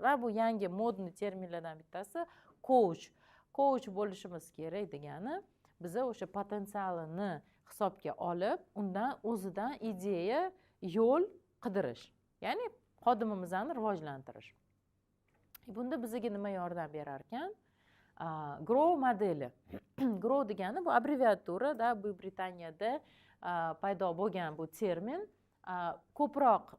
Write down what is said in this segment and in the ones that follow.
va bu yangi modniy terminlardan bittasi coach. Coach bo'lishimiz kerak degani biza o'sha potensialini hisobga olib, undan o'zidan ideya, yo'l qidirish. Ya'ni xodimimizni rivojlantirish. Bunda bizga nima yordam berar ekan? Grow modeli. Grow degani bu abbreviaturada, bu Britaniyada paydo bo'lgan bu termin. Ko'proq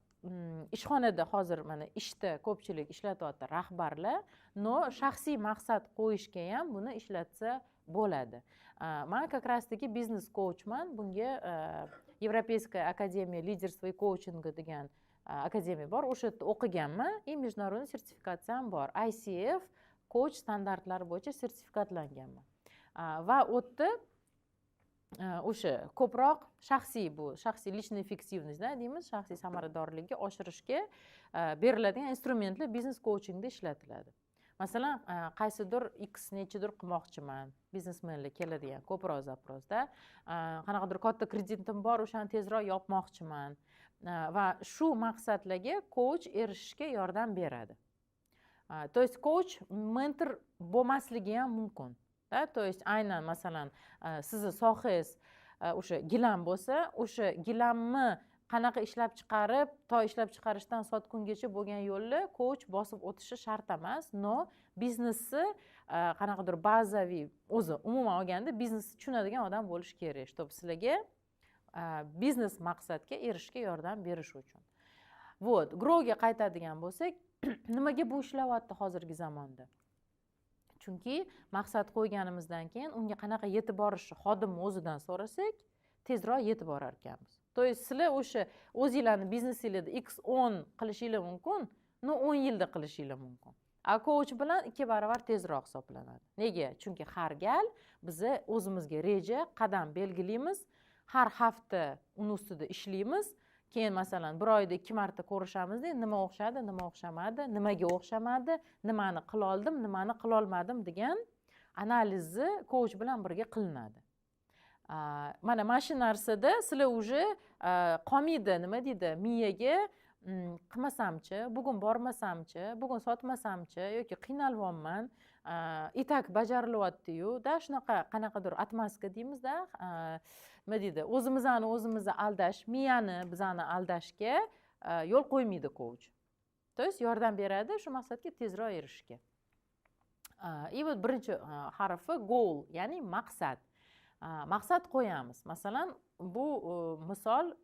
ishxonada hozir mana ishda ko'pchilik ishlatyapti rahbarlar, no shaxsiy maqsad qo'yishga ham buni ishlatsa bo'ladi. Men как раз таки biznes coachman. Bunga Европейская академия лидерства и коучинга degan akademiya bor. O'sha yerda o'qiganman. Международный sertifikatsiyam bor. ICF coach standartlari bo'yicha sertifikatlanganman. Va o'tda o'sha ko'proq shaxsiy lичная effektivность deymiz, shaxsiy samaradorlikni oshirishga beriladigan instrumentlar biznes coachingda ishlatiladi. Masalan, qaysidir x nechidir qilmoqchiman, biznesmenlar keladigan ko'proq zaprosda, qanaqadir katta kreditim bor, o'shani tezroq yopmoqchiman va shu maqsadlarga coach erishishga yordam beradi. То есть coach mentor bo'lmasligi ham mumkin. То есть aynan masalan sizni sohangiz o'sha gilam bo'lsa, o'sha gilamni qanaqa ishlab chiqarib, to ishlab chiqarishdan sotkungacha bo'lgan yo'lni coach bosib o'tishi shart emas, no biznesni qanaqadir bazaviy o'zi umuman olganda biznesni tushunadigan odam bo'lish kerak, чтобы sizlarga biznes maqsadga erishishga yordam berish uchun. Вот, growga qaytadigan bo'lsak, nimaga bu ishlayapti hozirgi zamonda? Chunki maqsad qo'yganimizdan keyin unga qanaqa yetib borishni xodim o'zidan so'rasak, tezroq yetib borar ekanmiz. То есть sizlar o'sha o'zingizlarning biznesingizda x10 qilishingiz mumkin, no 10 yilda qilishingiz mumkin. A coach bilan 2 barobar tezroq hisoblanadi. Nega? Chunki har gal biz o'zimizga reja, qadam belgilaymiz, har hafta uni ustida ishlaymiz. Keyin masalan bir oyda 2 marta ko'rishamiz-da, nima o'xshadi, nima o'xshamadi, nimaga o'xshamadi, nimani qila oldim, nimani qila olmadim degan analizni coach bilan birga qilinadi. Mana shu narsada sizlar уже qolmaydi, nima deydi, miyaga qilmasamchi, bugun bormasamchi, bugun sotmasamchi yoki qiynalyapman, itak bajarilyapti-yu, da shunaqa qanaqadir atmaska deymiz-da, nima deydi, o'zimizni aldash, miyani bizani aldashga yo'l qo'ymaydi coach. То есть yordam beradi shu maqsadga tezroq erishishga. И вот birinchi harfi goal, ya'ni maqsad. Maqsad qo'yamiz. Masalan, bu misol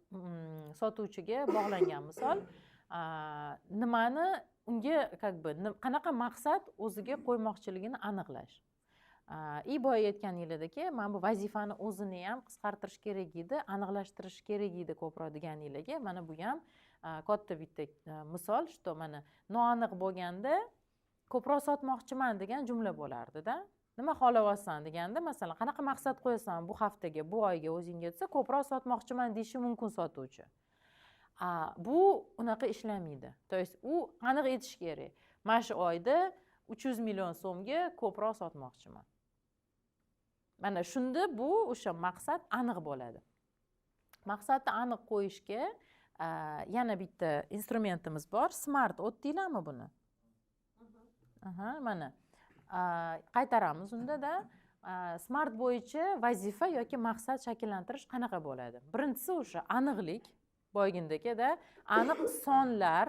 sotuvchiga bog'langan misol, nimani unga qanaqa maqsad o'ziga qo'ymoqchiligini aniqlash. Boya aytganinglardagi, mana bu vazifani o'zini ham qisqartirish kerak edi, aniqlashtirish kerak edi ko'proq deganinglarga, mana bu ham katta bitta misol, что mana noaniq bo'lganda ko'proq sotmoqchiman degan jumla bo'lardi-da. Nima xohlayapsan deganda, masalan, qanaqa maqsad qo'yasan bu haftaga, bu oyga o'zingga desa, ko'proq sotmoqchiman deyishi mumkin sotuvchi. Bu unaqa ishlamaydi. То есть u aniq aytish kerak. Mana shu oyda 300 million so'mga ko'proq sotmoqchiman. Mana shunda bu o'sha maqsad aniq bo'ladi. Maqsadni aniq qo'yishga yana bitta instrumentimiz bor. Smart o'tdinglarmi buni? Mana qaytaramiz unda-da. Smart bo'yicha vazifa yoki maqsad shakllantirish qanaqa bo'ladi? Birinchisi o'sha aniqlik, boygindagi-da, aniq sonlar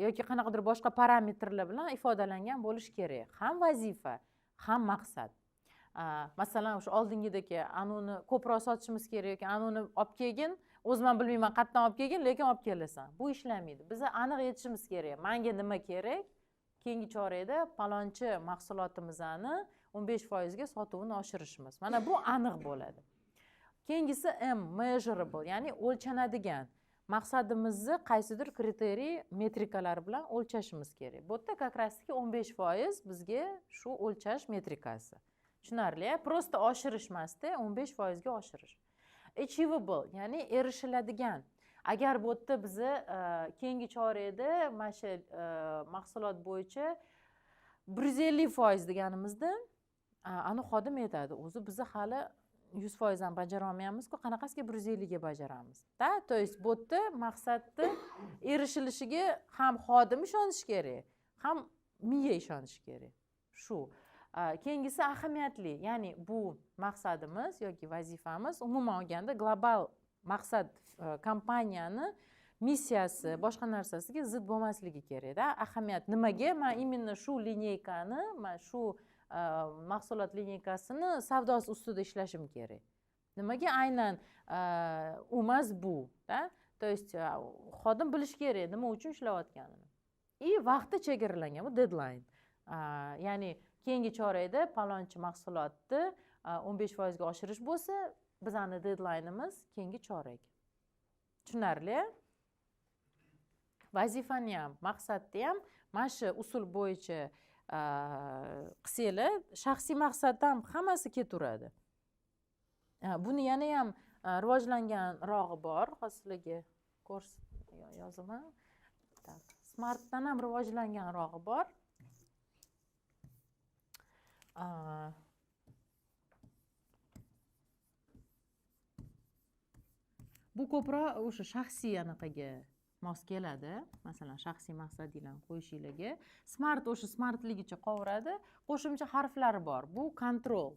yoki qanaqadir boshqa parametrlar bilan ifodalangan bo'lish kerak. Ham vazifa, ham maqsad. Masalan, o'sha oldingidagi anuni ko'proq sotishimiz kerak yoki anuni olib kelgin, o'zim ham bilmayman qayerdan olib kelgin, lekin olib kelasan. Bu ishlamaydi. Biz aniq aytishimiz kerak. Menga nima kerak? Keyingi chorakda palonchi mahsulotimizni 15% ga sotuvini oshirishimiz. Mana bu aniq bo'ladi. Keyingisi measurable, ya'ni o'lchanadigan. Maqsadimizni qaysidir kriteriy metrikalar bilan o'lchashimiz kerak. Bu yerda как раз 15% bizga shu o'lchash metrikasi. Tushunarli, prosta oshirish emasda, 15% ga oshirish. Achievable, ya'ni erishiladigan. Agar bu yerda bizni keyingi chorakda mana shu mahsulot bo'yicha 150% deganimizda, ani xodim aytadi, o'zi bizni hali 100% ham bajara olmaymiz-ku, qanaqasiga 150 ga bajaramiz. Da, to есть bu yerda maqsadni erishilishiga ham xodim ishonish kerak, ham miya ishonishi kerak. Shu. Keyingisi ahamiyatli, ya'ni bu maqsadimiz yoki vazifamiz umuman olganda global maqsad kompaniyani missiyasi boshqa narsasiga zid bo'lmasligi kerak-da. Ahamiyat nimaga? Men именно shu lineykani, men shu mahsulot lineykasini savdosi ustida ishlashim kerak. Nimaga aynan emas bu, da? То есть xodim bilish kerak nima uchun ishlayotganini. Vaqti chegaralangan, bu deadline. Ya'ni keyingi chorakda palonchi mahsulotni 15% ga oshirish bo'lsa, bizning deadlineimiz keyingi chorak. Tushunarli? Vazifani ham, maqsadni ham mana shu usul bo'yicha qilsanglar, shaxsiy maqsaddan hammasi ketaveradi. Buni yana ham rivojlanganrog'i bor, hozirlarga yozaman. Smartdan ham rivojlanganrog'i bor. Bu ko'proq o'sha shaxsiy anaqaga mos keladi. Masalan, shaxsiy maqsadinglarni qo'yishinglarga. Smart o'sha smartligicha qovuradi. Qo'shimcha harflari bor. Bu kontrol.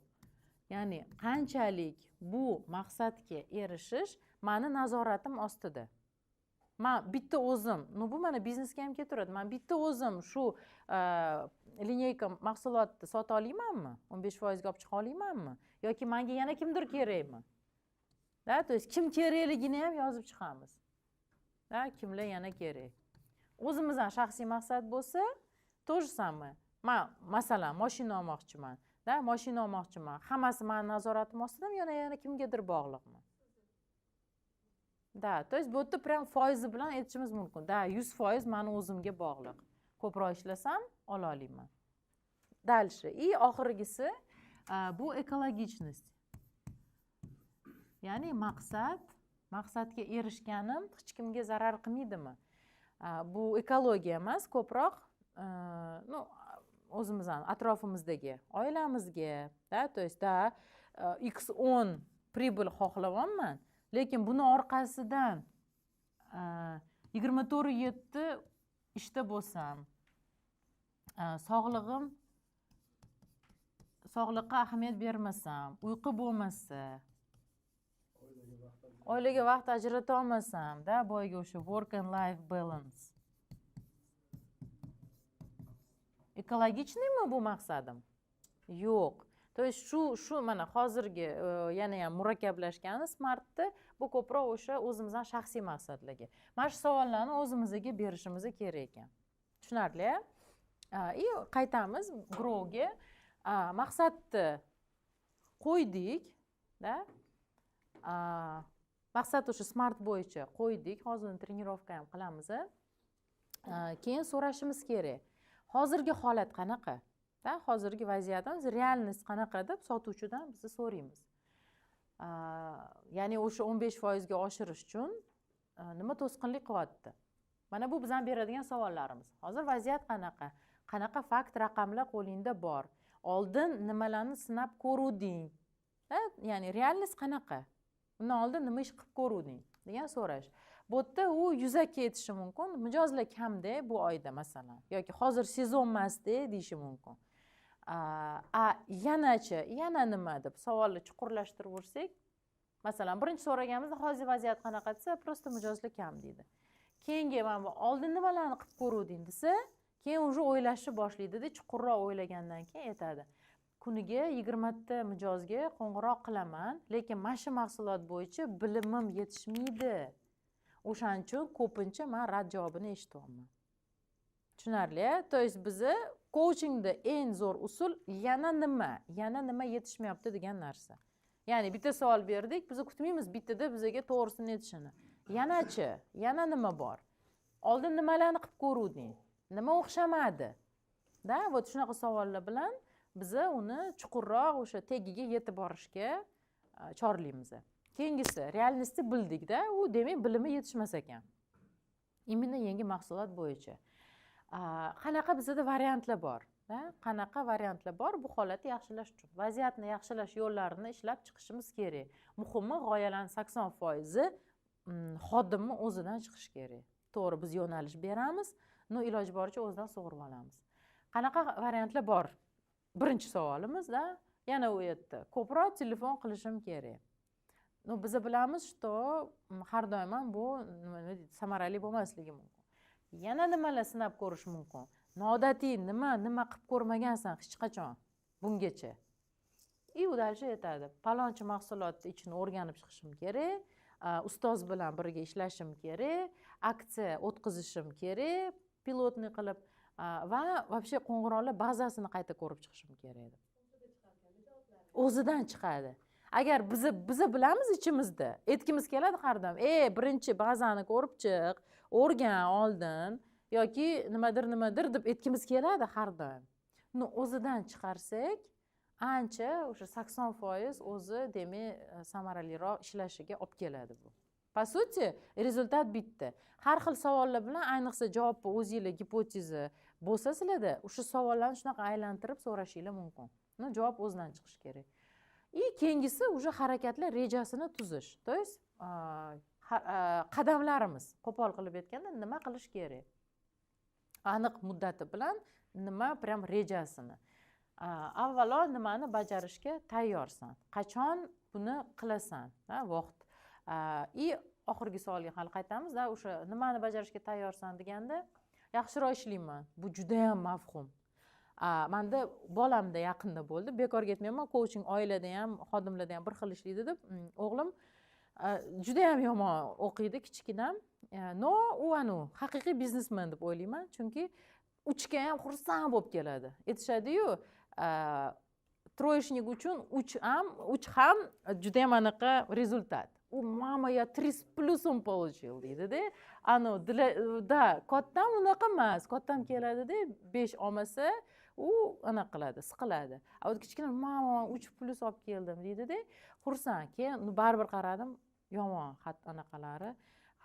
Ya'ni qanchalik bu maqsadga erishish meni nazoratim ostida. Men bitta o'zim, bu mana biznesga ham ketaveradi. Men bitta o'zim shu lineyka mahsulotni sota olmaymanmi? 15% ga olib chiqa olmaymanmi? Yoki menga yana kimdir kerakmi? Da, to есть kim kerakligini ham yozib chiqamiz. Da, kimlar yana kerak. O'zimizdan shaxsiy maqsad bo'lsa, to же самое. Men masalan mashina olmoqchiman. Da, mashina olmoqchiman. Hammasi meni nazoratim ostidami, yana kimgadir bog'liqmi? Da, to есть bu yerda prям foizi bilan aytishimiz mumkin. Da, 100% meni o'zimga bog'liq. Ko'proq ishlasam, ola olaman. Дальше. Oxirgisi bu ekologichность. Ya'ni maqsadga erishganim hech kimga zarar qilmaydimi? Bu ekologiya emas, ko'proq o'zimizning atrofimizdagi oilamizga, da, to есть x10 pribul xohlayapman, lekin buni orqasidan 24/7 ishda bo'lsam, sog'liqqa ahamiyat bermasam, uyqu bo'lmasa, oilaga vaqt ajrata olmasam, da, boyga o'sha work and life balance. Ekologichnimi bu maqsadim? Yo'q. To есть shu mana hozirgi yana ham murakkablashgani smartni bu ko'proq o'sha o'zimizning shaxsiy maqsadlarga. Mana shu savollarni o'zimizga berishimiz kerak ekan. Tushunarli? Qaytamiz growga. Maqsadni qo'ydik, da? Maqsad o'sha smart bo'yicha qo'ydik. Hozir trenirovka ham qilamiz. Keyin so'rashimiz kerak. Hozirgi holat qanaqa? Da, hozirgi vaziyatimiz, realnost qanaqa deb sotuvchidan biz so'raymiz. Ya'ni o'sha 15% ga oshirish uchun nima to'sqinlik qilyapti? Mana bu bizdan beradigan savollarimiz. Hozir vaziyat qanaqa? Qanaqa fakt, raqamlar qo'lingda bor? Oldin nimalarni sinab ko'ruvding? Ya'ni realnost qanaqa? Undan oldin nima ish qilib ko'ruvding degan so'rash. Bu yerda u yuzaki etishi mumkin. Mijozlar kamda bu oyda masalan yoki hozir sezon emasda deyishi mumkin. Yana nima deb savolni chuqurlashtirib, masalan, birinchi so'raganimizda hozir vaziyat qanaqa desa, prosta mijozlar kam deydi. Keyingi mana oldin nimalarni qilib ko'ruvding desa, keyin уже o'ylashni boshlaydi-da, chuqurroq o'ylagandan keyin aytadi. Kuniga 20 ta mijozga qo'ng'iroq qilaman, lekin mana shu mahsulot bo'yicha bilimim yetishmaydi. O'shaning uchun ko'pincha men rad javobini eshityapman. Tushunarli? To есть bizni coachingda eng zo'r usul yana nima yetishmayapti degan narsa. Ya'ni bitta savol berdik, biz kutmaymiz bittada bizga to'g'risini aytishini. Yana nima bor? Oldin nimalarni qilib ko'ruvding? Nima o'xshamadi? Da, вот shunaqa savollar bilan biz uni chuqurroq o'sha tagiga yetib borishga chorlaymiz. Keyingisi realnostni bildik-da, u demak bilimi yetishmas ekan. Imенно yangi mahsulot bo'yicha. Qanaqa bizda variantlar bor? Qanaqa variantlar bor bu holatni yaxshilash uchun? Vaziyatni yaxshilash yo'llarini ishlab chiqishimiz kerak. Muhimi g'oyalarning 80% xodimni o'zidan chiqish kerak. To'g'ri, biz yo'nalish beramiz, iloji boricha o'zidan sug'urib olamiz. Qanaqa variantlar bor? Birinchi savolimizda yana u yerda ko'proq telefon qilishim kerak. Biz bilamiz, что har doim ham bu samarali bo'lmasligi mumkin. Yana nimalar sinab ko'rish mumkin? Noodatiy nima qilib ko'rmagansan hech qachon bungacha. U dальше aytadi. Palonchi mahsulotni ichini o'rganib chiqishim kerak, ustoz bilan birga ishlashim kerak, aksiya o'tkazishim kerak, pilotni qilib va вообще qo'ng'iroqlar bazasini qayta ko'rib chiqishim kerak. O'zidan chiqadi. Agar biz bilamiz ichimizda, aytgimiz keladi har doim, birinchi bazani ko'rib chiq, o'rgan oldin yoki nimadir deb aytgimiz keladi har doim. O'zidan chiqarsak, ancha o'sha 80% o'zi demak samaraliroq ishlashiga olib keladi bu. Po suti, rezultat bitta. Har xil savollar bilan, ayniqsa javobni o'zingizlar gipoteza bo'lsa sizlarda, o'sha savollarni shunaqa aylantirib so'rashinglar mumkin. Javob o'zidan chiqishi kerak. Keyingisi o'sha harakatlar rejasini tuzish. To есть qadamlarimiz, qo'pol qilib aytganda nima qilish kerak? Aniq muddati bilan nima prям rejasini. Avvalo nimani bajarishga tayyorsan? Qachon buni qilasan? Vaqt. Oxirgi savolga hali qaytamiz, o'sha nimani bajarishga tayyorsan deganda, yaxshiroq ishlayman. Bu juda ham mavhum. Menda bolamda yaqinda bo'ldi. Bekorga aytmayman, coaching oilada ham, xodimlarda ham bir xil ishlaydi deb, o'g'lim juda ham yomon o'qiydi kichkinam. U haqiqiy biznesmen deb o'ylayman, chunki uchga ham xursand bo'lib keladi. Aytishadi-yu, troyeshnik uchun uch ham juda ham anaqa rezultat. Mama, я 3+ получил deydi-da. Da, kattaam unaqa emas. Kattaam keladi-da, 5 olmasa, u anaqa qiladi, siqiladi. Kichkina mama 3+ olib keldim deydi-da. Xursand. Keyin baribir qaradim, yomon anaqalari,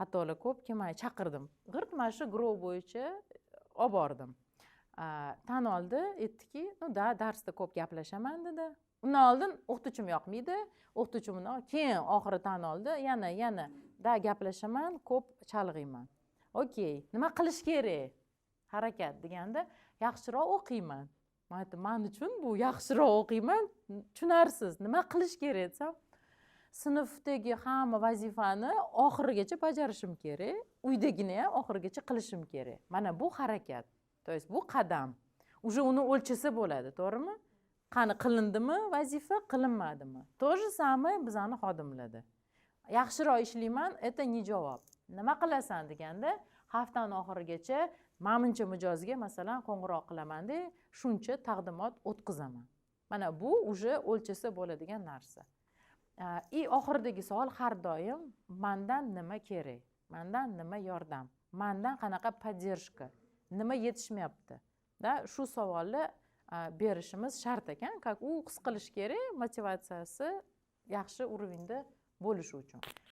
xatolar ko'p, kelmay chaqirdim. G'irt mana shu grow bo'yicha olib bordim. Tan oldi, aytdiki, darsda ko'p gaplashaman dedi. Undan oldin o'qituvchim yoqmaydi, o'qituvchimni keyin oxiri tan oldi, yana gaplashaman, ko'p chalg'iyman. Okey, nima qilish kerak? Harakat deganda yaxshiroq o'qiyman. Men aytdim, men uchun bu yaxshiroq o'qiyman, tushunarsiz. Nima qilish kerak desam, sinfdagi hamma vazifani oxirigacha bajarishim kerak, uydagini ham oxirigacha qilishim kerak. Mana bu harakat. То есть bu qadam. Уже uni o'lchasa bo'ladi, to'g'rimi? Qani qilindimi vazifa, qilinmadimi? To же самое bizani xodimlarda. Yaxshiroq ishlayman, это не javob. Nima qilasan deganda, haftaning oxirigacha mamuncha mijozga masalan qo'ng'iroq qilaman-da, shuncha taqdimot o'tkazaman. Mana bu уже o'lchasa bo'ladigan narsa. Oxiridagi savol har doim mendan nima kerak? Mendan nima yordam? Mendan qanaqa поддержка? Nima yetishmayapti? Shu savolni berishimiz shart ekan. U his qilish kerak, motivatsiyasi yaxshi urovenda bo'lishi uchun.